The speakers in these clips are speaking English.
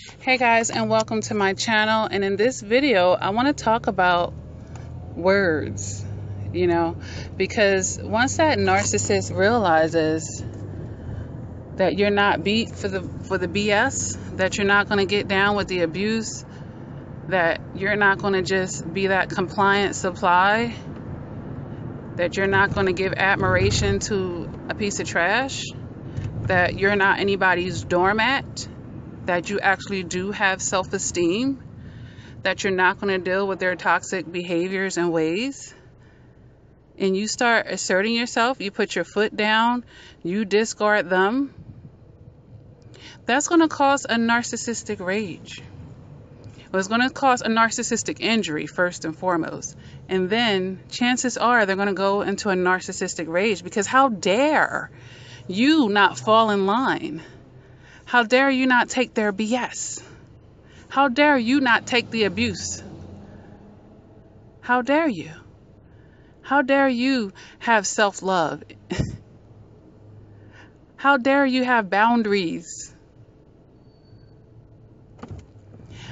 Hey guys, and welcome to my channel. And in this video I want to talk about words, because once that narcissist realizes that you're not beat for the BS, that you're not going to get down with the abuse, that you're not going to just be that compliant supply, that you're not going to give admiration to a piece of trash, that you're not anybody's doormat, that you actually do have self-esteem, that you're not going to deal with their toxic behaviors and ways, and you start asserting yourself, you put your foot down, you discard them, that's going to cause a narcissistic rage. It's going to cause a narcissistic injury first and foremost. And then chances are they're going to go into a narcissistic rage because how dare you not fall in line? How dare you not take their BS? How dare you not take the abuse? How dare you? How dare you have self-love? How dare you have boundaries?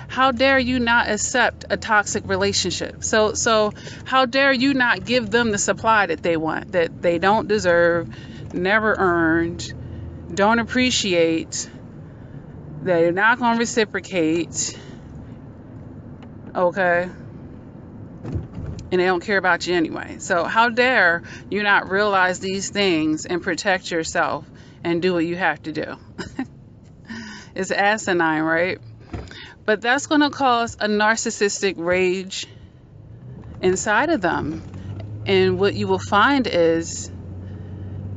How dare you not accept a toxic relationship? So how dare you not give them the supply that they want, that they don't deserve, never earned, don't appreciate, that you're not going to reciprocate, okay? And they don't care about you anyway. So how dare you not realize these things and protect yourself and do what you have to do? It's asinine, right? But that's going to cause a narcissistic rage inside of them. And what you will find is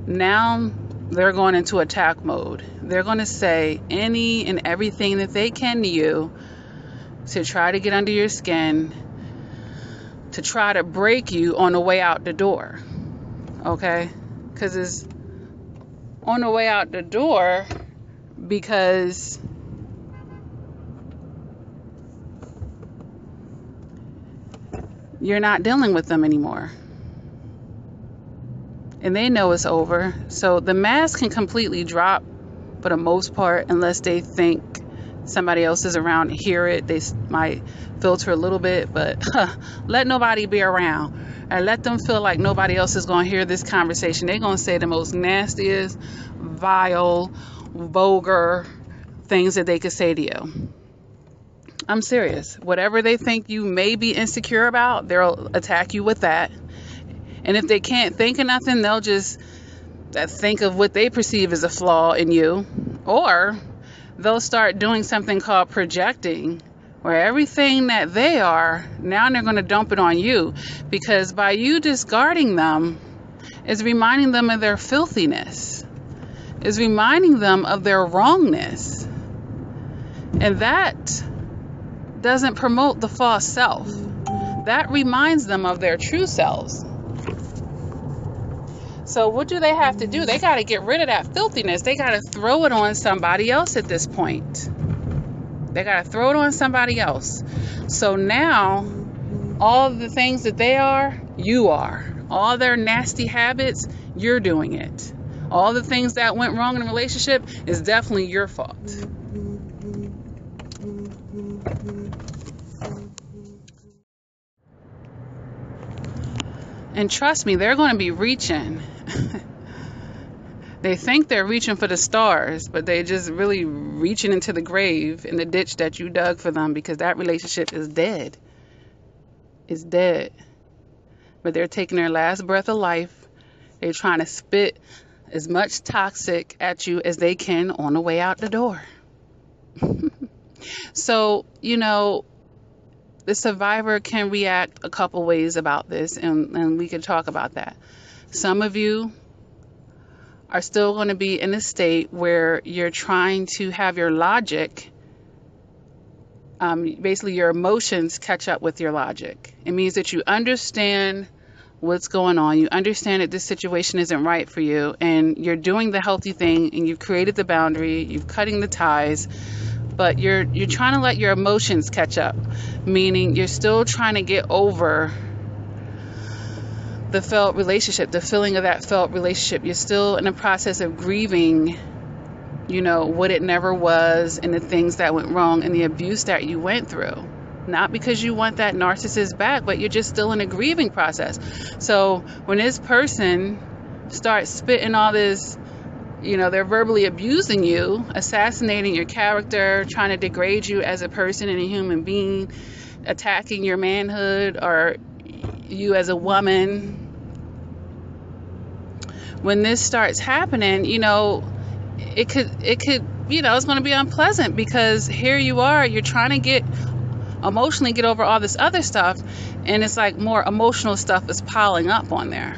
now they're going into attack mode. They're going to say any and everything that they can to you to try to get under your skin, to try to break you on the way out the door. Okay? Because it's on the way out the door because you're not dealing with them anymore. And they know it's over. So the mask can completely drop for the most part, unless they think somebody else is around to hear it. They might filter a little bit, but let nobody be around. And let them feel like nobody else is going to hear this conversation. They're going to say the most nastiest, vile, vulgar things that they could say to you. I'm serious. Whatever they think you may be insecure about, they'll attack you with that. And if they can't think of nothing, they'll just think of what they perceive as a flaw in you. Or they'll start doing something called projecting, where everything that they are, now they're going to dump it on you. Because by you discarding them, is reminding them of their filthiness. Is reminding them of their wrongness. And that doesn't promote the false self. That reminds them of their true selves. So what do they have to do? They got to get rid of that filthiness. They got to throw it on somebody else at this point. They got to throw it on somebody else. So now, all the things that they are, you are. All their nasty habits, you're doing it. All the things that went wrong in a relationship is definitely your fault. And trust me, they're going to be reaching. They think they're reaching for the stars, but they're just really reaching into the grave in the ditch that you dug for them, because that relationship is dead. It's dead. But they're taking their last breath of life. They're trying to spit as much toxic at you as they can on the way out the door. So, the survivor can react a couple ways about this, and we can talk about that. Some of you are still going to be in a state where you're trying to have your logic, basically your emotions catch up with your logic. It means that you understand what's going on. You understand that this situation isn't right for you, and you're doing the healthy thing, and you've created the boundary, you've cutting the ties, but you're trying to let your emotions catch up, meaning you're still trying to get over the felt relationship, the feeling of that felt relationship. You're still in the process of grieving you know, what it never was and the things that went wrong and the abuse that you went through. Not because you want that narcissist back, but you're just still in a grieving process. So when this person starts spitting all this, you know, they're verbally abusing you, assassinating your character, trying to degrade you as a person and a human being, attacking your manhood or you as a woman. When this starts happening, you know, it could, you know, it's going to be unpleasant, because here you are, you're trying to emotionally get over all this other stuff, and it's like more emotional stuff is piling up on there.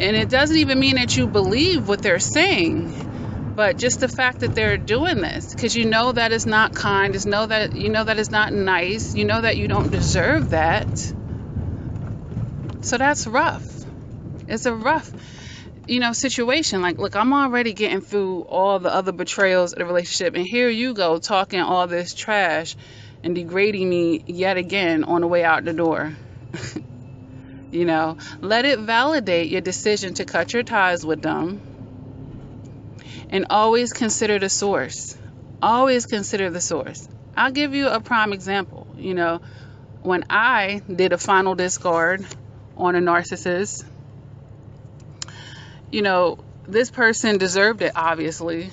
And it doesn't even mean that you believe what they're saying, but just the fact that they're doing this, because you know that is not kind, you know that is not nice, you know that you don't deserve that. So that's rough. It's a rough, you know, situation. Like, look, I'm already getting through all the other betrayals of the relationship, and here you go talking all this trash and degrading me yet again on the way out the door. You know, let it validate your decision to cut your ties with them, and always consider the source. Always consider the source. I'll give you a prime example. You know, when I did a final discard on a narcissist, you know, this person deserved it, obviously.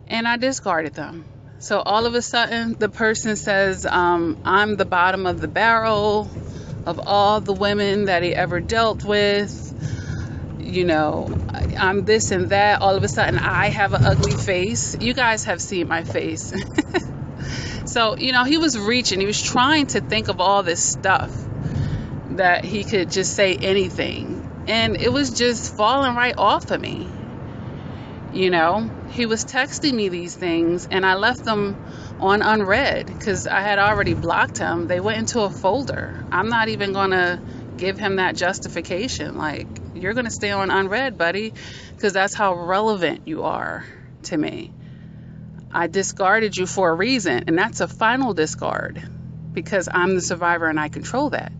And I discarded them. So all of a sudden, the person says, I'm the bottom of the barrel of all the women that he ever dealt with. You know, I'm this and that. All of a sudden, I have an ugly face. You guys have seen my face. So, you know, he was reaching. He was trying to think of all this stuff that he could just say anything. And it was just falling right off of me. You know, he was texting me these things, and I left them on unread because I had already blocked him. They went into a folder. I'm not even going to give him that justification. Like, you're going to stay on unread, buddy, because that's how relevant you are to me. I discarded you for a reason, and that's a final discard because I'm the survivor and I control that.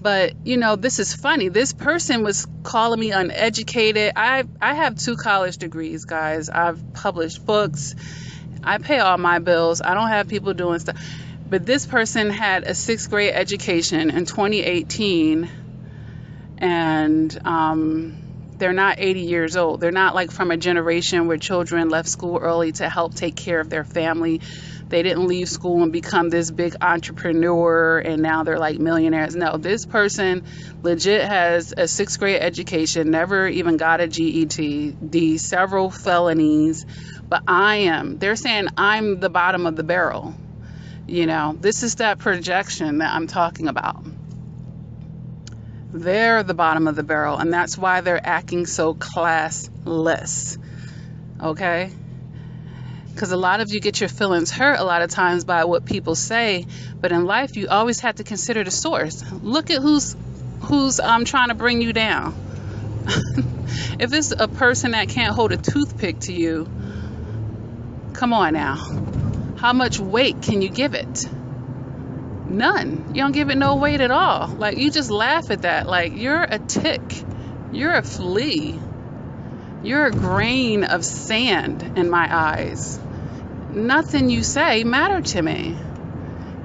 But, you know, this is funny. This person was calling me uneducated. I have 2 college degrees, guys. I've published books. I pay all my bills. I don't have people doing stuff. But this person had a 6th grade education in 2018. And they're not 80 years old. They're not like from a generation where children left school early to help take care of their family. They didn't leave school and become this big entrepreneur and now they're like millionaires. No, this person legit has a 6th grade education, never even got a GED, several felonies. But they're saying I'm the bottom of the barrel. You know, this is that projection that I'm talking about. They're the bottom of the barrel, and that's why they're acting so classless. Okay? Because a lot of you get your feelings hurt a lot of times by what people say, but in life you always have to consider the source. Look at who's trying to bring you down. If it's a person that can't hold a toothpick to you, come on now. How much weight can you give it? None. You don't give it no weight at all. Like, you just laugh at that. Like, you're a tick. You're a flea. You're a grain of sand in my eyes. Nothing you say matter to me.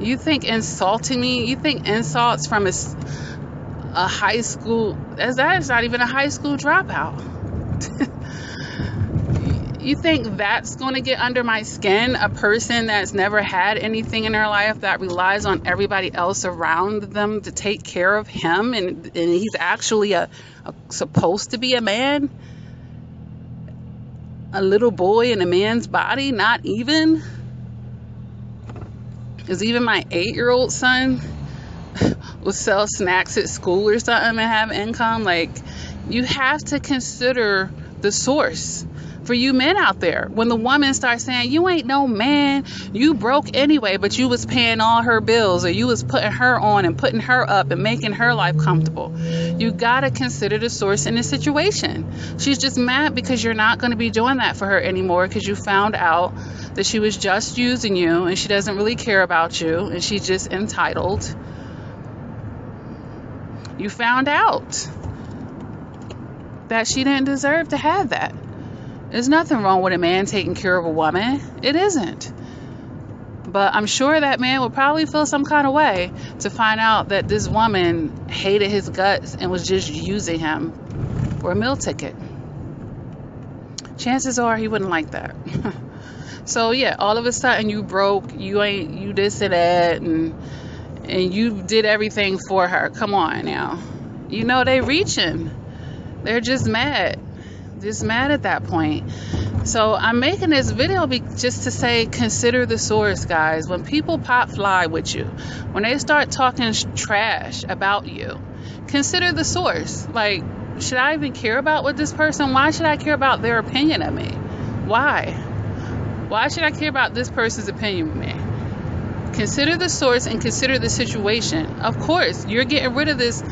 You think insulting me, you think insults from a high school, that is not even a high school dropout. You think that's going to get under my skin? A person that's never had anything in their life, that relies on everybody else around them to take care of him, and he's actually supposed to be a man? A little boy in a man's body? Not even? Because even my 8-year-old son will sell snacks at school or something and have income. Like, you have to consider the source. For you men out there, when the woman starts saying, you ain't no man, you broke anyway, but you was paying all her bills, or you was putting her on and putting her up and making her life comfortable, you got to consider the source in this situation. She's just mad because you're not going to be doing that for her anymore, because you found out that she was just using you and she doesn't really care about you and she's just entitled. You found out. that she didn't deserve to have that. There's nothing wrong with a man taking care of a woman. It isn't. But I'm sure that man would probably feel some kind of way to find out that this woman hated his guts and was just using him for a meal ticket. Chances are he wouldn't like that. So yeah, all of a sudden you broke, you this and that, and you did everything for her. Come on now. You know they reaching. They're just mad. Just mad at that point. So I'm making this video just to say, consider the source, guys. When people pop fly with you, when they start talking trash about you, consider the source. Like, should I even care about what this person? Why should I care about their opinion of me? Why should I care about this person's opinion of me? Consider the source and consider the situation. Of course, you're getting rid of this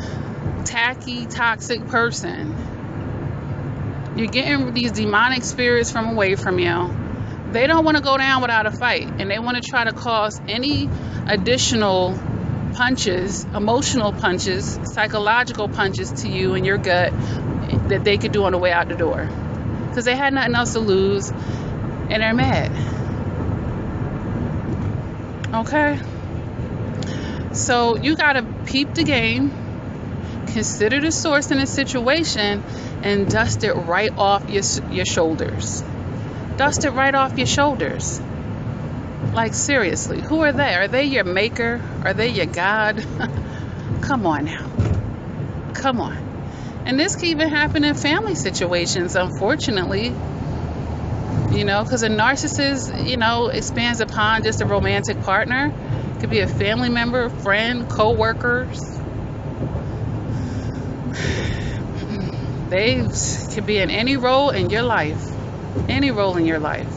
tacky, toxic person. You're getting these demonic spirits from away from you. They don't want to go down without a fight, and they want to try to cause any additional punches, emotional punches, psychological punches to you in your gut that they could do on the way out the door, because they had nothing else to lose and they're mad. Okay? So you got to peep the game, consider the source in the situation, and dust it right off your shoulders. Dust it right off your shoulders. Like, seriously, who are they? Are they your maker? Are they your God? Come on now. Come on. And this can even happen in family situations, unfortunately. You know, because a narcissist, you know, expands upon just a romantic partner. It could be a family member, friend, co-workers. They could be in any role in your life. Any role in your life.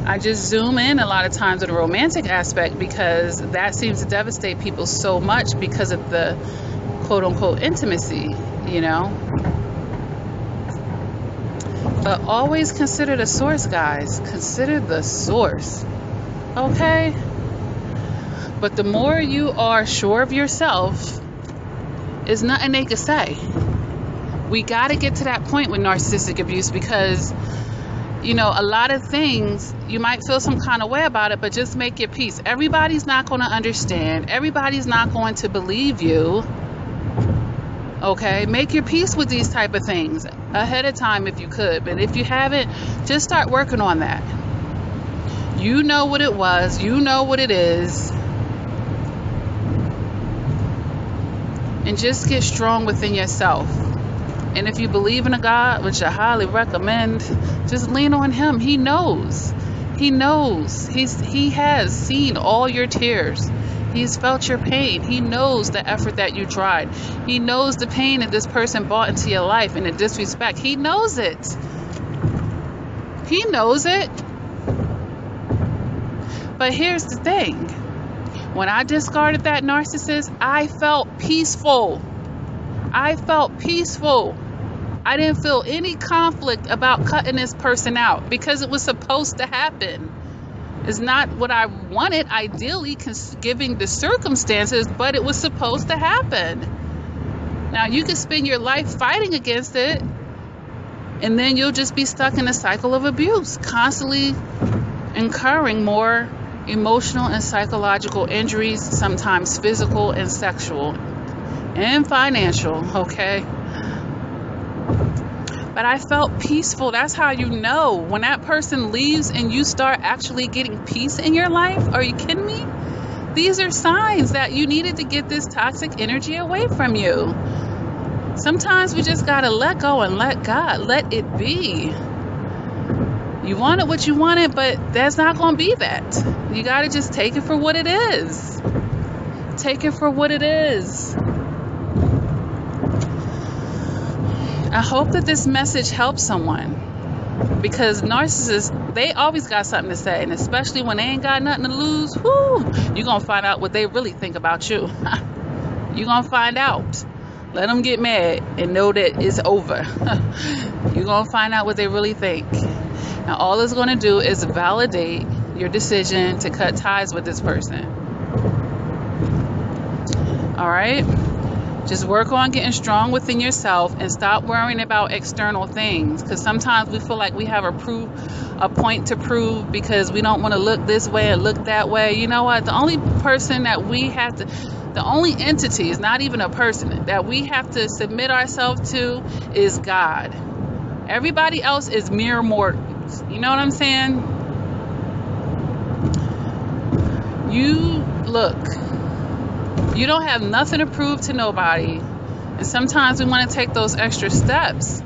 I just zoom in a lot of times with the romantic aspect because that seems to devastate people so much because of the quote-unquote intimacy, you know. But always consider the source, guys. Consider the source. Okay? But the more you are sure of yourself, there's nothing they can say. We got to get to that point with narcissistic abuse because, you know, a lot of things, you might feel some kind of way about it, but just make your peace. Everybody's not going to understand. Everybody's not going to believe you. Okay? Make your peace with these type of things ahead of time if you could. But if you haven't, just start working on that. You know what it was. You know what it is. And just get strong within yourself. And if you believe in a God, which I highly recommend, just lean on him. He knows. He knows. He has seen all your tears. He's felt your pain. He knows the effort that you tried. He knows the pain that this person brought into your life and the disrespect. He knows it. He knows it. But here's the thing. When I discarded that narcissist, I felt peaceful. I felt peaceful. I didn't feel any conflict about cutting this person out because it was supposed to happen. It's not what I wanted, ideally, given the circumstances, but it was supposed to happen. Now, you can spend your life fighting against it, and then you'll just be stuck in a cycle of abuse, constantly incurring more emotional and psychological injuries, sometimes physical and sexual and financial, okay? But I felt peaceful. That's how you know when that person leaves and you start actually getting peace in your life. Are you kidding me? These are signs that you needed to get this toxic energy away from you. Sometimes we just gotta let go and let God, let it be. You wanted what you wanted, but that's not going to be that. You got to just take it for what it is. Take it for what it is. I hope that this message helps someone. Because narcissists, they always got something to say. And especially when they ain't got nothing to lose, you're going to find out what they really think about you. You're going to find out. Let them get mad and know that it's over. You're going to find out what they really think. Now, all it's going to do is validate your decision to cut ties with this person. All right? Just work on getting strong within yourself and stop worrying about external things, because sometimes we feel like we have a point to prove because we don't want to look this way and look that way. You know what? The only person that we have to, the only entity, is not even a person, that we have to submit ourselves to is God. Everybody else is mere mortals. You know what I'm saying? You don't have nothing to prove to nobody. And sometimes we want to take those extra steps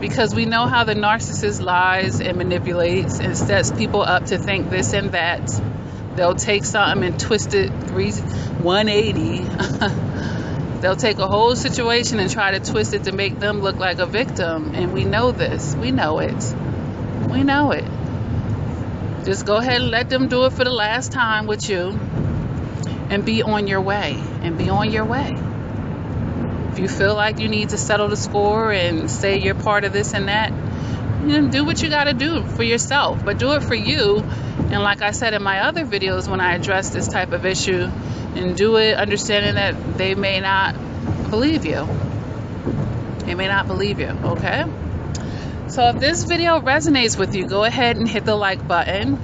because we know how the narcissist lies and manipulates and sets people up to think this and that. They'll take something and twist it 180. They'll take a whole situation and try to twist it to make them look like a victim. And we know this. We know it. We know it. Just go ahead and let them do it for the last time with you. And be on your way. And be on your way. If you feel like you need to settle the score and say you're part of this and that, do what you got to do for yourself. But do it for you. And like I said in my other videos when I address this type of issue, and do it understanding that they may not believe you. They may not believe you, okay? So if this video resonates with you, go ahead and hit the like button.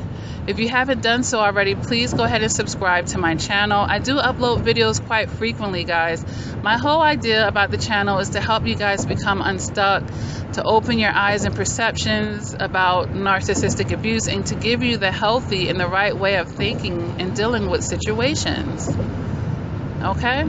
If you haven't done so already, please go ahead and subscribe to my channel. I do upload videos quite frequently, guys. My whole idea about the channel is to help you guys become unstuck, to open your eyes and perceptions about narcissistic abuse, and to give you the healthy and the right way of thinking and dealing with situations. Okay?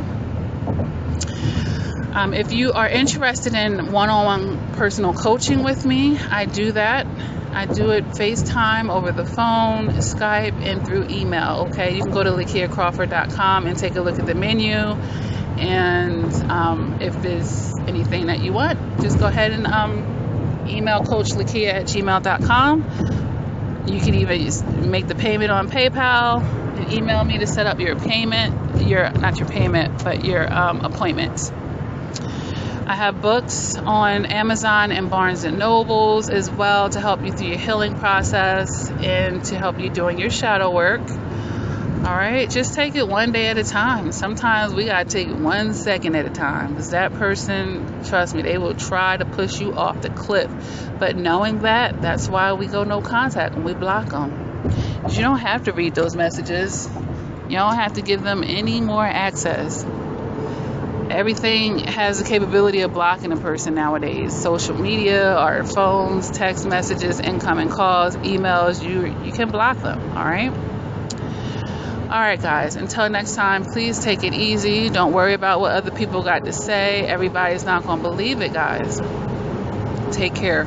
If you are interested in one-on-one personal coaching with me, I do that. I do it FaceTime, over the phone, Skype, and through email. Okay, you can go to LakiaCrawford.com and take a look at the menu. And if there's anything that you want, just go ahead and email CoachLakia@gmail.com. You can even make the payment on PayPal and email me to set up your payment, your appointment. I have books on Amazon and Barnes & Nobles as well to help you through your healing process and to help you doing your shadow work. All right, just take it one day at a time. Sometimes we gotta take it 1 second at a time, because that person, trust me, they will try to push you off the cliff. But knowing that, that's why we go no contact and we block them. You don't have to read those messages. You don't have to give them any more access. Everything has the capability of blocking a person nowadays. Social media, our phones, text messages, incoming calls, emails, you can block them, all right? All right, guys, until next time, please take it easy. Don't worry about what other people got to say. Everybody's not going to believe it, guys. Take care.